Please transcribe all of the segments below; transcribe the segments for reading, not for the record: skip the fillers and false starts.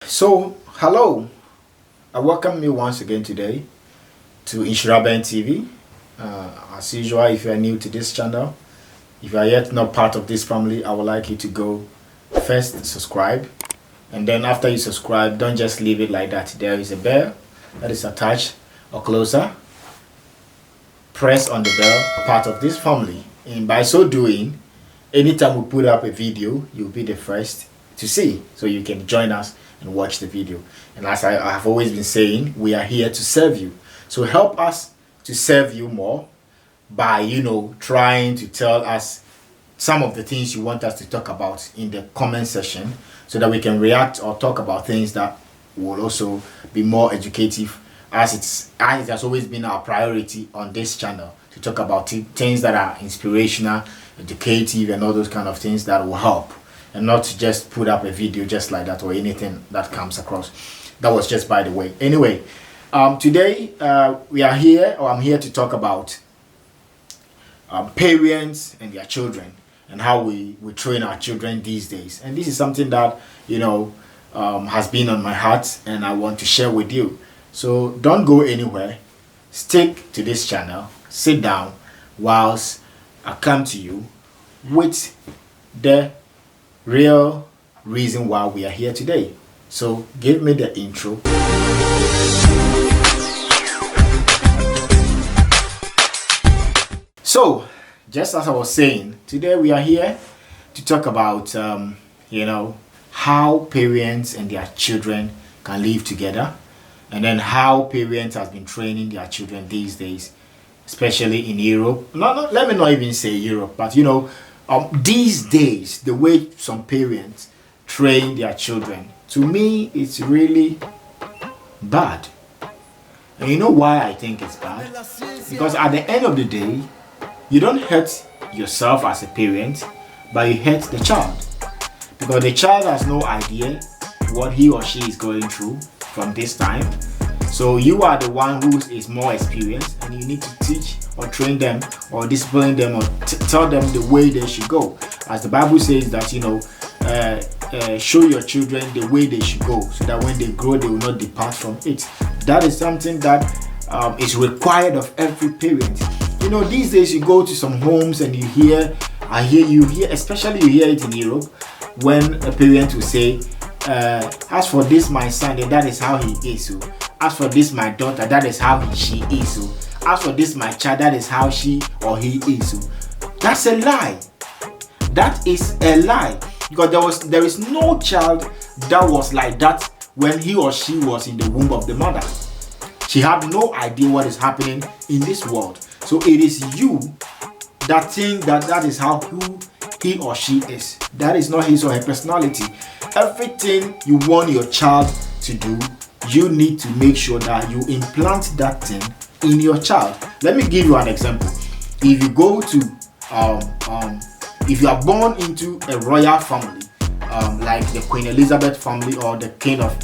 So, hello, I welcome you once again today to Inshiraben TV. As usual, if you are new to this channel, if you are yet not part of this family, I would like you to go first subscribe, and then after you subscribe, don't just leave it like that. There is a bell that is attached or closer. Press on the bell, part of this family, and by so doing, anytime we put up a video, you'll be the first to see, so you can join us and watch the video. And as I have always been saying, we are here to serve you. So help us to serve you more by, trying to tell us some of the things you want us to talk about in the comment section, so that we can react or talk about things that will also be more educative, as it has always been our priority on this channel to talk about things that are inspirational, educative, and all those kind of things that will help, and not to just put up a video just like that or anything that comes across. That was just by the way. Anyway, today we are here, or I'm here to talk about parents and their children, and how we train our children these days. And this is something that has been on my heart, and I want to share with you. So don't go anywhere, stick to this channel, sit down whilst I come to you with the real reason why we are here today. So give me the intro. So just as I was saying, today we are here to talk about how parents and their children can live together, and then how parents have been training their children these days, especially in Europe. Let me not even say Europe, but these days, the way some parents train their children, to me, it's really bad. And you know why I think it's bad? Because at the end of the day, you don't hurt yourself as a parent, but you hurt the child. Because the child has no idea what he or she is going through from this time. So you are the one who is more experienced, and you need to teach or train them or discipline them or tell them the way they should go. As the Bible says that, show your children the way they should go, so that when they grow, they will not depart from it. That is something that is required of every parent. These days you go to some homes and you hear, especially you hear it in Europe, when a parent will say, as for this my son, that is how he is. So as for this my daughter, that is how she is. So as for this my child, that is how she or he is. So that's a lie. That is a lie. Because there is no child that was like that when he or she was in the womb of the mother. She had no idea what is happening in this world. So it is you that think that is how who he or she is. That is not his or her personality. Everything you want your child to do, you need to make sure that you implant that thing in your child. Let me give you an example. If you go to if you are born into a royal family, like the Queen Elizabeth family or the King of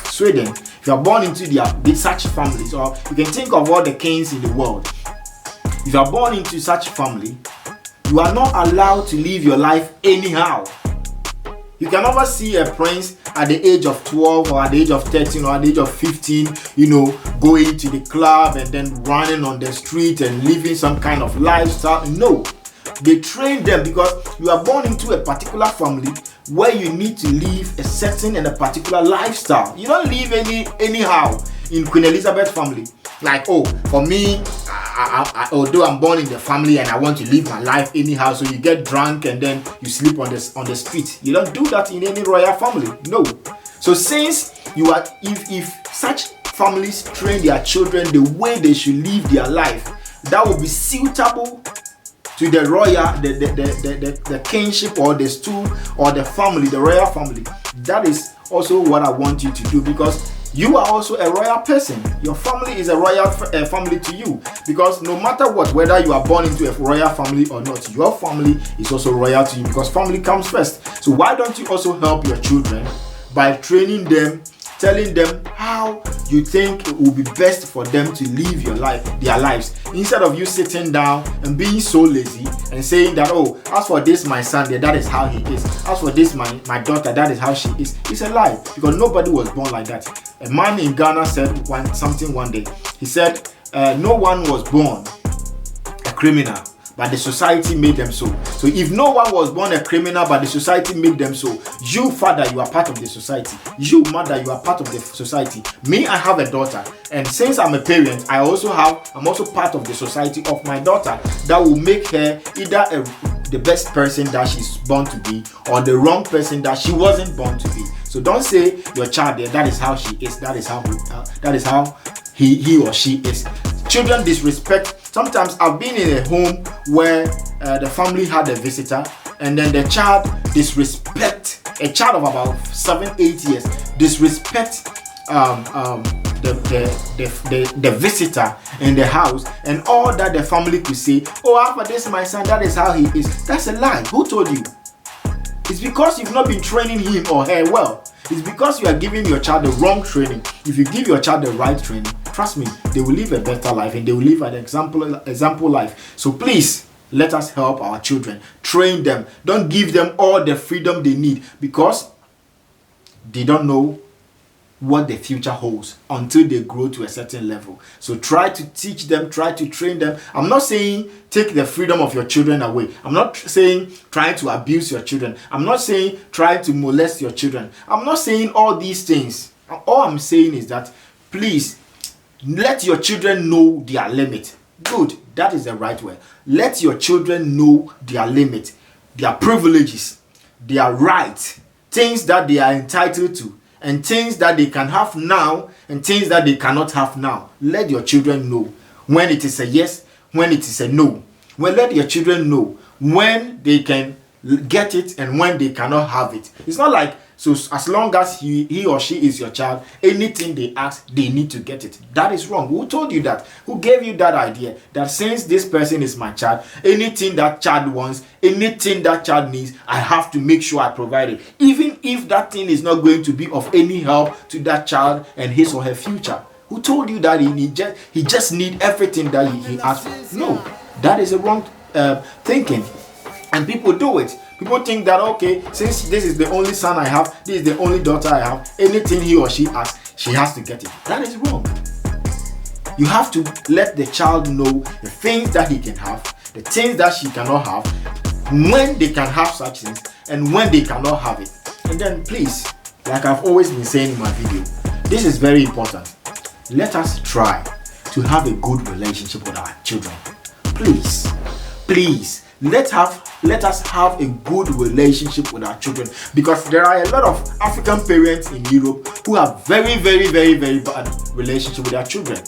Sweden, if you are born into such families, or you can think of all the kings in the world. If you are born into such family, you are not allowed to live your life anyhow. You can never see a prince at the age of 12 or at the age of 13 or at the age of 15, going to the club and then running on the street and living some kind of lifestyle. No. They train them, because you are born into a particular family where you need to live a certain and a particular lifestyle. You don't live anyhow in Queen Elizabeth family. Like, for me, although I'm born in the family and I want to live my life anyhow, so you get drunk and then you sleep on the street. You don't do that in any royal family. No. So since you are, if such families train their children the way they should live their life, that will be suitable to the royal, the kingship or the stool or the family, the royal family. That is also what I want you to do, because you are also a royal person. Your family is a royal family to you, because no matter what, whether you are born into a royal family or not, your family is also royal to you, because family comes first. So why don't you also help your children by training them, telling them how you think it will be best for them to live their lives, instead of you sitting down and being so lazy and saying that, oh, as for this my son, that is how he is. As for this my daughter, that is how she is. It's a lie, because nobody was born like that. A man in Ghana said something one day. He said, no one was born a criminal, but the society made them so. So if no one was born a criminal, but the society made them so, you father, you are part of the society. You mother, you are part of the society. Me, I have a daughter, and since I'm a parent, I'm also part of the society of my daughter. That will make her either the best person that she's born to be, or the wrong person that she wasn't born to be. So don't say your child there, that is how she is, that is how he or she is. Children disrespect. Sometimes I've been in a home where the family had a visitor, and then the child disrespect, a child of about 7-8 years, disrespect the visitor in the house, and all that the family could say, oh, after this my son, that is how he is. That's a lie. Who told you? It's because you've not been training him or her well. It's because you are giving your child the wrong training. If you give your child the right training, trust me, they will live a better life, and they will live an example life. So please, let us help our children. Train them. Don't give them all the freedom they need, because they don't know what the future holds until they grow to a certain level. So try to teach them, try to train them. I'm not saying take the freedom of your children away. I'm not saying try to abuse your children. I'm not saying try to molest your children. I'm not saying all these things. All I'm saying is that please let your children know their limit. Good, that is the right word. Let your children know their limit, their privileges, their rights, things that they are entitled to, and things that they can have now, and things that they cannot have now. Let your children know when it is a yes, when it is a no. Well, let your children know when they can get it and when they cannot have it. It's not like, so as long as he or she is your child, anything they ask, they need to get it. That is wrong. Who told you that? Who gave you that idea? That since this person is my child, anything that child wants, anything that child needs, I have to make sure I provide it. Even if that thing is not going to be of any help to that child and his or her future. Who told you that he just need everything that he asks for? No, that is a wrong thinking. And people do it. People think that, okay, since this is the only son I have, this is the only daughter I have, anything he or she asks, she has to get it. That is wrong. You have to let the child know the things that he can have, the things that she cannot have, when they can have such things, and when they cannot have it. And then please, like I've always been saying in my video, this is very important. Let us try to have a good relationship with our children. Please, let us have a good relationship with our children, because there are a lot of African parents in Europe who have very, very, very, very bad relationship with their children.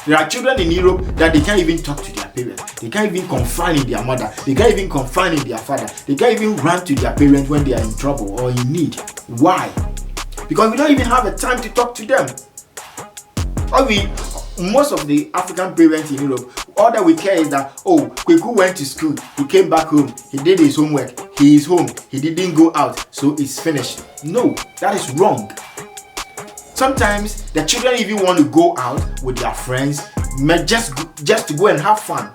There are children in Europe that they can't even talk to their parents. They can't even confide in their mother. They can't even confide in their father. They can't even run to their parents when they are in trouble or in need. Why? Because we don't even have a time to talk to them. Most of the African parents in Europe, all that we care is that, oh, Kweku went to school, he came back home, he did his homework, he is home, he didn't go out, so it's finished. No, that is wrong. Sometimes the children even want to go out with their friends, just to go and have fun.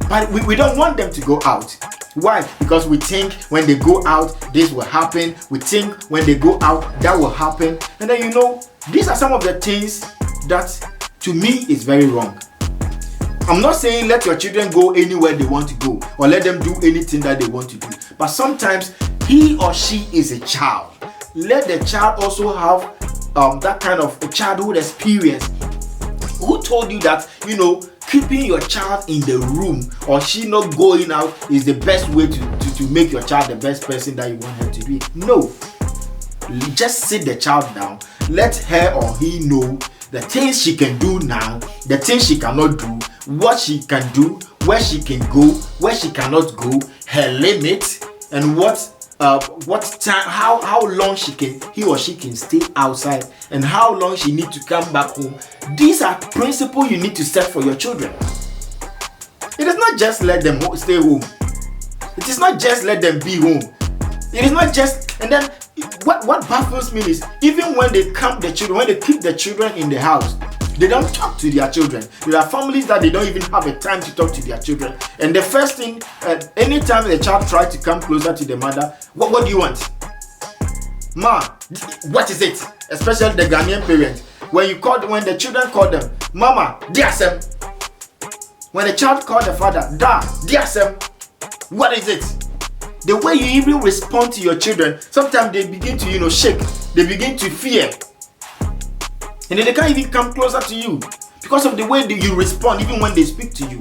But we don't want them to go out. Why? Because we think when they go out, this will happen. We think when they go out, that will happen. And then, these are some of the things that to me is very wrong. I'm not saying let your children go anywhere they want to go, or let them do anything that they want to do. But sometimes he or she is a child. Let the child also have that kind of a childhood experience. Who told you that, keeping your child in the room or she not going out is the best way to make your child the best person that you want her to be? No. Just sit the child down. Let her or he know the things she can do now, the things she cannot do, what she can do, where she can go, where she cannot go, her limit, and what time, how long he or she can stay outside, and how long she need to come back home. These are principles you need to set for your children. It is not just let them stay home. It is not just let them be home. It is not just, and then what baffles me is even when they camp the children, when they keep the children in the house, they don't talk to their children. There are families that they don't even have a time to talk to their children. And the first thing, anytime the child tries to come closer to the mother, what do you want? Ma, what is it? Especially the Ghanaian parents. When the children call them, Mama, Diasem. When the child call the father, Da, Diasem. What is it? The way you even respond to your children, sometimes they begin to, shake. They begin to fear. And then they can't even come closer to you because of the way that you respond, even when they speak to you.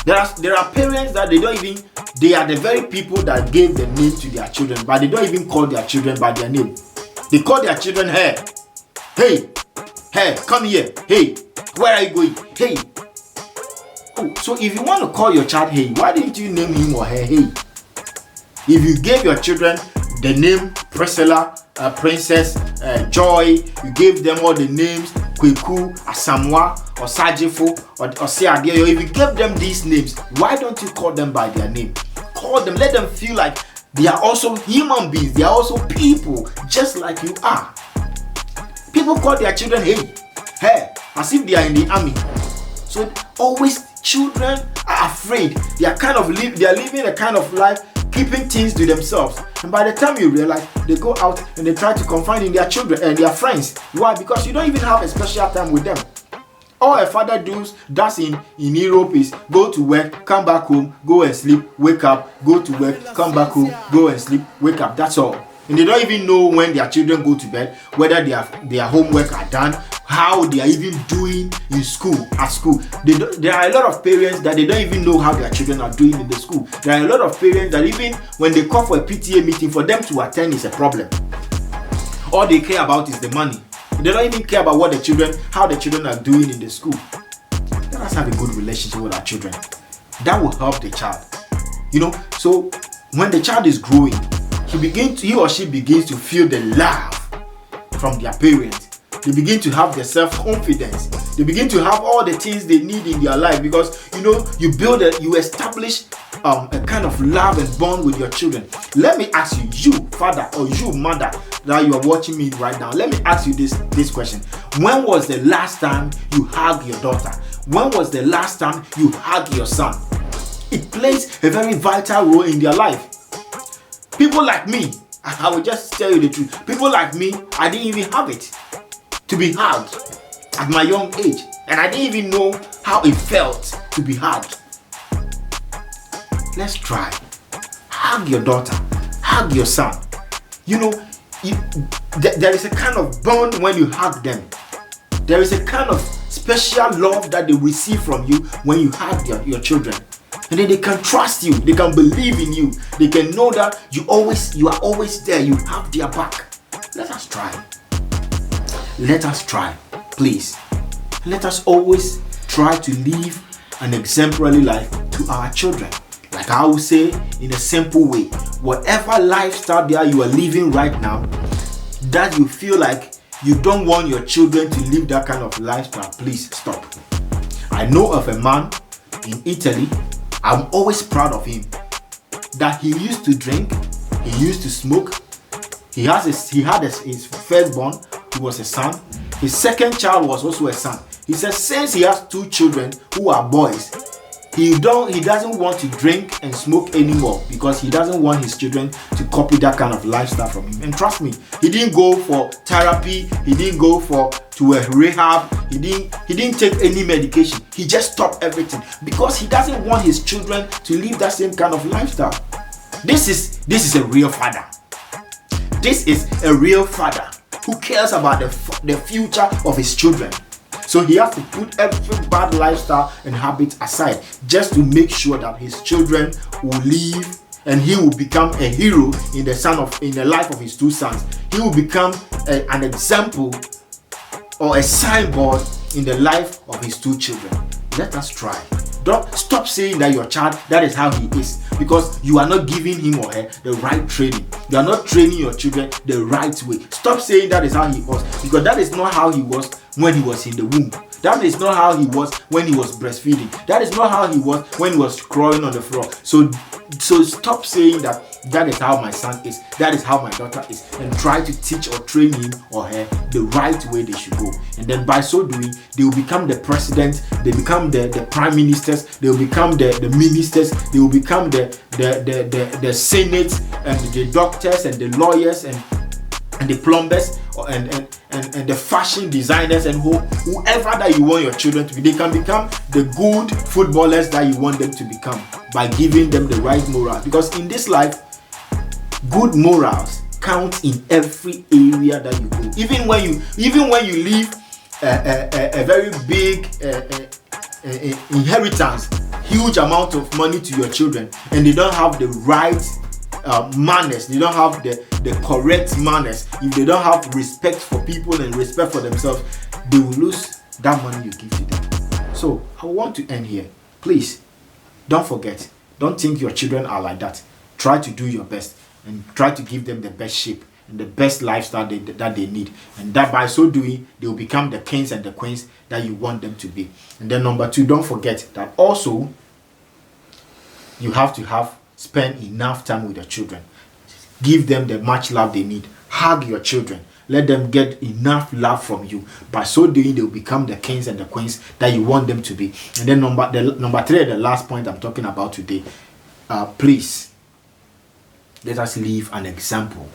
There are parents that they are the very people that gave the name to their children, but they don't even call their children by their name. They call their children, hey, come here, hey, where are you going, hey. Oh, so if you want to call your child hey, why didn't you name him or her hey? If you gave your children the name Priscilla, Princess, Joy, you gave them all the names Kweku, Asamoah, or Sajifo, or Seadia, or if you gave them these names, why don't you call them by their name? Call them, let them feel like they are also human beings, they are also people, just like you are. People call their children hey, as if they are in the army. So always children are afraid. They are living a kind of life, keeping things to themselves. And by the time you realize, they go out and they try to confide in their children and their friends. Why? Because you don't even have a special time with them. All a father does in Europe is go to work, come back home, go and sleep, wake up, go to work, come back home, go and sleep, wake up. That's all. And they don't even know when their children go to bed, whether their homework are done, how they are even doing in school, at school. There are a lot of parents that they don't even know how their children are doing in the school. There are a lot of parents that even when they call for a PTA meeting, for them to attend is a problem. All they care about is the money. They don't even care about how the children are doing in the school. Let us have a good relationship with our children. That will help the child. So when the child is growing, he or she begins to feel the love from their parents. They begin to have their self-confidence. They begin to have all the things they need in their life because you establish a kind of love and bond with your children. Let me ask you father or you mother that you are watching me right now, let me ask you this question. When was the last time you hugged your daughter? When was the last time you hugged your son? It plays a very vital role in their life. People like me, I will just tell you the truth. People like me, I didn't even have it to be hugged at my young age, and I didn't even know how it felt to be hugged. Let's try. Hug your daughter, hug your son. There is a kind of bond when you hug them. There is a kind of special love that they receive from you when you hug your children. And then they can trust you, they can believe in you, they can know that you are always there, you have their back. Let us try. Let us try, please. Let us always try to live an exemplary life to our children. Like I will say in a simple way, whatever lifestyle there you are living right now, that you feel like you don't want your children to live that kind of lifestyle, please stop. I know of a man in Italy. I'm always proud of him. That he used to drink, he used to smoke. He had his firstborn, who was a son. His second child was also a son. He says since he has two children who are boys, he doesn't want to drink and smoke anymore because he doesn't want his children to copy that kind of lifestyle from him. And trust me, he didn't go for therapy, he didn't go to a rehab, he didn't take any medication. He just stopped everything because he doesn't want his children to live that same kind of lifestyle. This is a real father. This is a real father who cares about the future of his children. So he has to put every bad lifestyle and habit aside just to make sure that his children will live and he will become a hero in the life of his two sons. He will become an example or a signboard in the life of his two children. Let us try. Don't stop saying that your child, that is how he is, because you are not giving him or her the right training. You are not training your children the right way. Stop saying that is how he was, because that is not how he was when he was in the womb. That is not how he was when he was breastfeeding. That is not how he was when he was crawling on the floor. So stop saying that is how my son is, that is how my daughter is, and try to teach or train him or her the right way they should go. And then by so doing, they will become the president, they become the prime ministers, they will become the ministers, they will become the senate, and the doctors and the lawyers and the plumbers and the fashion designers and whoever that you want your children to be. They can become the good footballers that you want them to become by giving them the right morals. Because in this life, good morals count in every area that you go. Even when you leave a very big inheritance, huge amount of money to your children, and they don't have the right manners, they don't have the correct manners, if they don't have respect for people and respect for themselves, they will lose that money you give to them. So I want to end here. Please don't forget, don't think your children are like that. Try to do your best and try to give them the best shape and the best lifestyle that they need, and that by so doing they will become the kings and the queens that you want them to be. And then number 2, don't forget that also you have to spend enough time with your children. Give them the much love they need. Hug your children. Let them get enough love from you. By so doing, they will become the kings and the queens that you want them to be. And then number 3, the last point I'm talking about today. Please, let us leave an example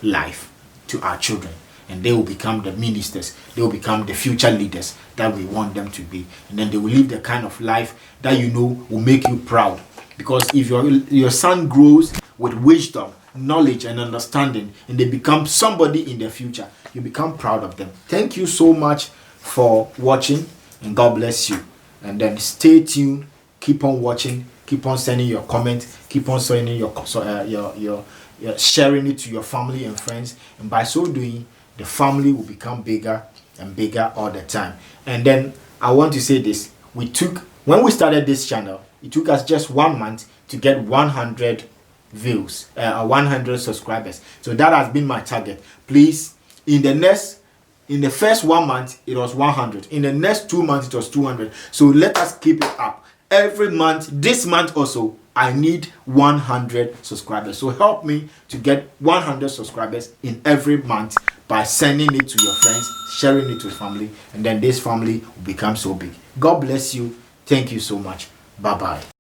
life to our children, and they will become the ministers, they will become the future leaders that we want them to be. And then they will live the kind of life that you know will make you proud. Because if your son grows with wisdom, knowledge and understanding, and they become somebody in the future, you become proud of them. Thank you so much for watching, and God bless you. And then stay tuned, keep on watching, keep on sending your comments, keep on sending your sharing it to your family and friends, and by so doing, the family will become bigger and bigger all the time. And then I want to say this: when we started this channel, it took us just 1 month to get 100 views, 100 subscribers. So that has been my target. Please, in the first 1 month it was 100, in the next 2 months it was 200. So let us keep it up every month. This month also I need 100 subscribers. So help me to get 100 subscribers in every month by sending it to your friends, sharing it to family, and then this family will become so big. God bless you. Thank you so much. Bye bye.